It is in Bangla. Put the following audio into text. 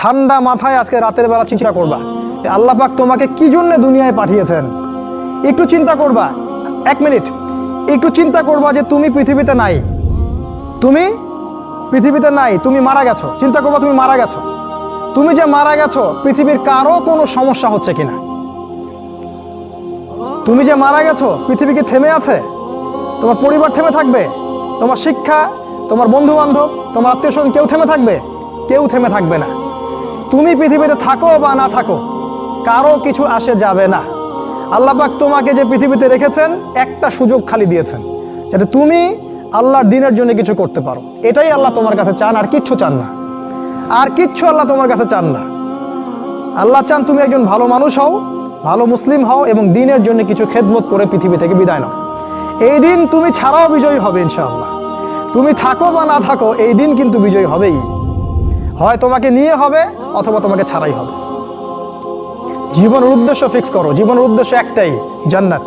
ঠান্ডা মাথায় আজকে রাতের বেলা চিন্তা করবা আল্লাহ পাক তোমাকে কি জন্য দুনিয়ায় পাঠিয়েছেন। একটু চিন্তা করবা, 1 মিনিট একটু চিন্তা করবা যে তুমি পৃথিবীতে নাই, তুমি পৃথিবীতে নাই, তুমি মারা গেছো। চিন্তা করবা তুমি মারা গেছো। তুমি যে মারা গেছো পৃথিবীর কারো কোনো সমস্যা হচ্ছে কিনা? তুমি যে মারা গেছো পৃথিবী কি থেমে আছে? তোমার পরিবার থেমে থাকবে? তোমার শিক্ষা, তোমার বন্ধু বান্ধব, তোমার আত্মীয়স্বজন কেউ থেমে থাকবে? কেউ থেমে থাকবে না। তুমি পৃথিবীতে থাকো বা না থাকো কারো কিছু আসে যাবে না। আল্লাহ পাক তোমাকে যে পৃথিবীতে রেখেছেন একটা সুযোগ খালি দিয়েছেন যাতে তুমি আল্লাহর দ্বীনের জন্য কিছু করতে পারো। এটাই আল্লাহ তোমার কাছে চান, আর কিচ্ছু চান না। আর কিচ্ছু আল্লাহ তোমার কাছে চান না। আল্লাহ চান তুমি একজন ভালো মানুষ হও, ভালো মুসলিম হও এবং দ্বীনের জন্য কিছু খেদমত করে পৃথিবী থেকে বিদায় নাও। এই দিন তুমি ছাড়াও বিজয়ী হবে ইনশাআল্লাহ। তুমি থাকো বা না থাকো এই দিন কিন্তু বিজয়ী হবেই। হয় তোমাকে নিয়ে হবে অথবা তোমাকে ছাড়াই হবে। জীবনের উদ্দেশ্য ফিক্স করো, জীবনের উদ্দেশ্য একটাই, জান্নাত।